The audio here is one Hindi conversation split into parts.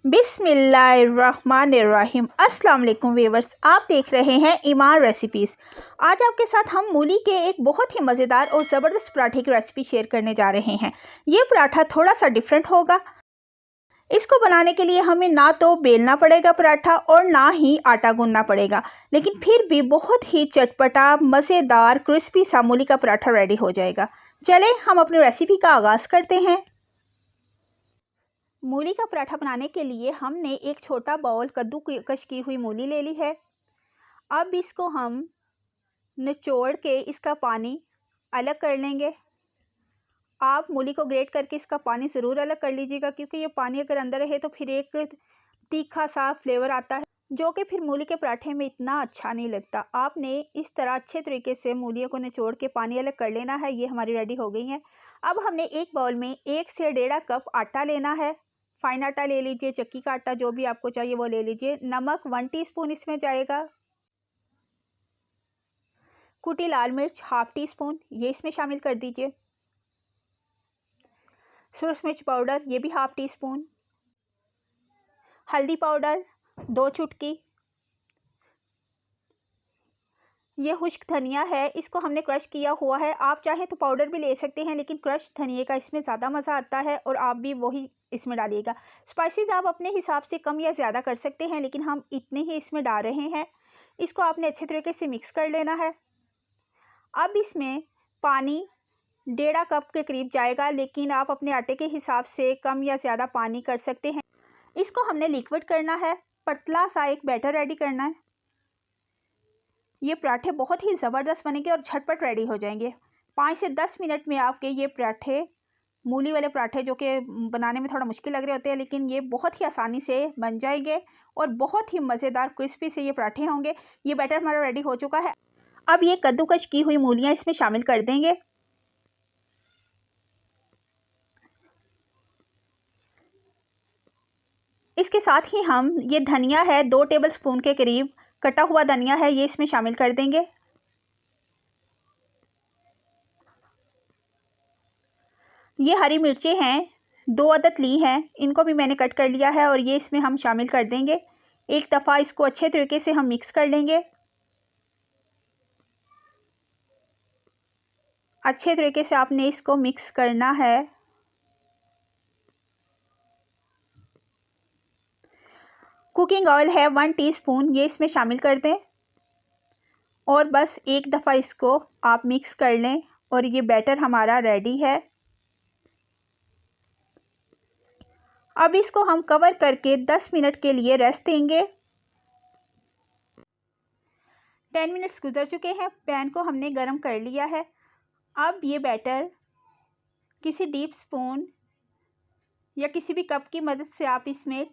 बिस्मिल्लाहिर्रहमानिर्रहीम। अस्सलाम वालेकुम व्यूअर्स, आप देख रहे हैं ईमान रेसिपीज़। आज आपके साथ हम मूली के एक बहुत ही मज़ेदार और ज़बरदस्त पराठे की रेसिपी शेयर करने जा रहे हैं। ये पराठा थोड़ा सा डिफरेंट होगा। इसको बनाने के लिए हमें ना तो बेलना पड़ेगा पराठा और ना ही आटा गूंदना पड़ेगा, लेकिन फिर भी बहुत ही चटपटा मज़ेदार क्रिस्पी सा मूली का पराठा रेडी हो जाएगा। चलें हम अपनी रेसिपी का आगाज़ करते हैं। मूली का पराठा बनाने के लिए हमने एक छोटा बाउल कद्दूकश की हुई मूली ले ली है। अब इसको हम निचोड़ के इसका पानी अलग कर लेंगे। आप मूली को ग्रेट करके इसका पानी ज़रूर अलग कर लीजिएगा, क्योंकि ये पानी अगर अंदर रहे तो फिर एक तीखा सा फ्लेवर आता है, जो कि फिर मूली के पराठे में इतना अच्छा नहीं लगता। आपने इस तरह अच्छे तरीके से मूलियों को निचोड़ के पानी अलग कर लेना है। ये हमारी रेडी हो गई हैं। अब हमने एक बाउल में 1 से 1.5 कप आटा लेना है। फाइन आटा ले लीजिए, चक्की का आटा, जो भी आपको चाहिए वो ले लीजिए। नमक 1 टीस्पून इसमें जाएगा। कुटी लाल मिर्च ½ टीस्पून, ये इसमें शामिल कर दीजिए। सुरख मिर्च पाउडर, ये भी ½ टीस्पून। हल्दी पाउडर 2 चुटकी। ये खुश्क धनिया है, इसको हमने क्रश किया हुआ है। आप चाहें तो पाउडर भी ले सकते हैं, लेकिन क्रश धनिए का इसमें ज़्यादा मज़ा आता है और आप भी वही इसमें डालिएगा। स्पाइसेस आप अपने हिसाब से कम या ज़्यादा कर सकते हैं, लेकिन हम इतने ही इसमें डाल रहे हैं। इसको आपने अच्छे तरीके से मिक्स कर लेना है। अब इसमें पानी 1.5 कप के करीब जाएगा, लेकिन आप अपने आटे के हिसाब से कम या ज़्यादा पानी कर सकते हैं। इसको हमने लिक्विड करना है, पतला सा एक बैटर रेडी करना है। ये पराठे बहुत ही ज़बरदस्त बनेंगे और झटपट रेडी हो जाएंगे। 5 से 10 मिनट में आपके ये पराठे, मूली वाले पराठे, जो कि बनाने में थोड़ा मुश्किल लग रहे होते हैं, लेकिन ये बहुत ही आसानी से बन जाएंगे और बहुत ही मज़ेदार क्रिस्पी से ये पराठे होंगे। ये बैटर हमारा रेडी हो चुका है। अब ये कद्दूकश की हुई मूलियाँ इसमें शामिल कर देंगे। इसके साथ ही हम ये धनिया है 2 टेबलस्पून के करीब कटा हुआ धनिया है, ये इसमें शामिल कर देंगे। ये हरी मिर्चें हैं, 2 अदद ली हैं, इनको भी मैंने कट कर लिया है और ये इसमें हम शामिल कर देंगे। एक दफ़ा इसको अच्छे तरीके से हम मिक्स कर लेंगे। अच्छे तरीके से आपने इसको मिक्स करना है। कुकिंग ऑयल है 1 टीस्पून, ये इसमें शामिल कर दें और बस एक दफ़ा इसको आप मिक्स कर लें और ये बैटर हमारा रेडी है। अब इसको हम कवर करके 10 मिनट के लिए रेस्ट देंगे। 10 मिनट्स गुजर चुके हैं। पैन को हमने गरम कर लिया है। अब ये बैटर किसी डीप स्पून या किसी भी कप की मदद से आप इसमें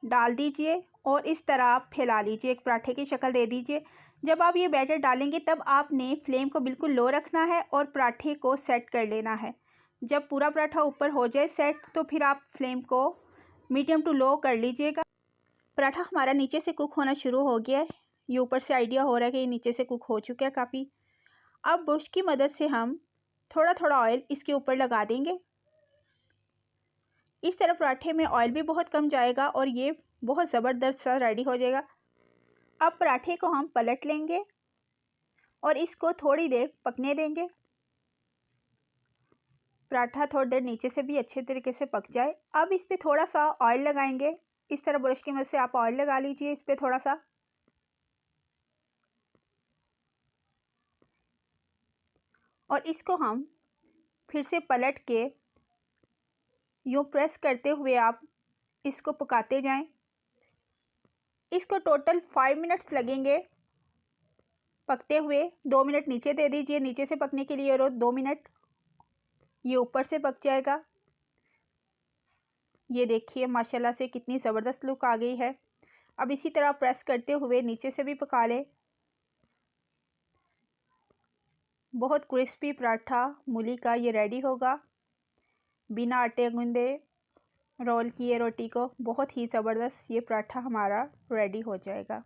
डाल दीजिए और इस तरह आप फैला लीजिए, एक पराठे की शक्ल दे दीजिए। जब आप ये बैटर डालेंगे तब आपने फ्लेम को बिल्कुल लो रखना है और पराठे को सेट कर लेना है। जब पूरा पराठा ऊपर हो जाए सेट, तो फिर आप फ्लेम को मीडियम टू लो कर लीजिएगा। पराठा हमारा नीचे से कुक होना शुरू हो गया है। ये ऊपर से आइडिया हो रहा है कि ये नीचे से कुक हो चुका है काफ़ी। अब ब्रश की मदद से हम थोड़ा थोड़ा ऑयल इसके ऊपर लगा देंगे। इस तरह पराठे में ऑयल भी बहुत कम जाएगा और ये बहुत ज़बरदस्त सा रेडी हो जाएगा। अब पराठे को हम पलट लेंगे और इसको थोड़ी देर पकने देंगे। पराठा थोड़ी देर नीचे से भी अच्छे तरीके से पक जाए। अब इस पर थोड़ा सा ऑयल लगाएंगे। इस तरह ब्रश की मदद से आप ऑयल लगा लीजिए इस पर थोड़ा सा। और इसको हम फिर से पलट के यूँ प्रेस करते हुए आप इसको पकाते जाएं। इसको टोटल 5 मिनट्स लगेंगे पकते हुए। 2 मिनट नीचे दे दीजिए नीचे से पकने के लिए और 2 मिनट ये ऊपर से पक जाएगा। ये देखिए माशाल्लाह से कितनी ज़बरदस्त लुक आ गई है। अब इसी तरह प्रेस करते हुए नीचे से भी पका लें। बहुत क्रिस्पी पराठा मूली का ये रेडी होगा, बिना आटे गूंदे रोल किए रोटी को। बहुत ही ज़बरदस्त ये पराठा हमारा रेडी हो जाएगा।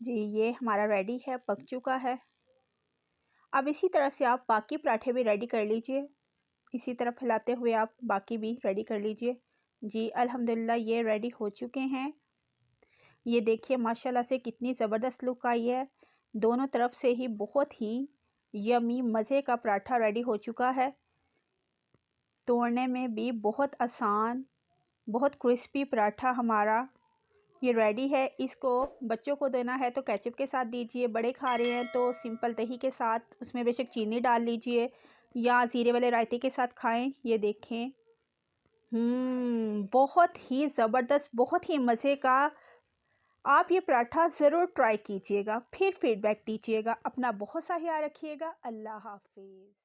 जी ये हमारा रेडी है, पक चुका है। अब इसी तरह से आप बाकी पराठे भी रेडी कर लीजिए। इसी तरह फैलाते हुए आप बाकी भी रेडी कर लीजिए। जी अल्हम्दुलिल्लाह ये रेडी हो चुके हैं। ये देखिए माशाल्लाह से कितनी ज़बरदस्त लुक आई है। दोनों तरफ से ही बहुत ही यमी मज़े का पराठा रेडी हो चुका है। तोड़ने में भी बहुत आसान, बहुत क्रिस्पी पराठा हमारा ये रेडी है। इसको बच्चों को देना है तो केचप के साथ दीजिए, बड़े खा रहे हैं तो सिंपल दही के साथ, उसमें बेशक चीनी डाल लीजिए या ज़ीरे वाले रायते के साथ खाएं। ये देखें बहुत ही ज़बरदस्त, बहुत ही मज़े का। आप ये पराठा ज़रूर ट्राई कीजिएगा, फिर फीडबैक दीजिएगा। अपना बहुत सा ख्याल रखिएगा। अल्लाह हाफिज़।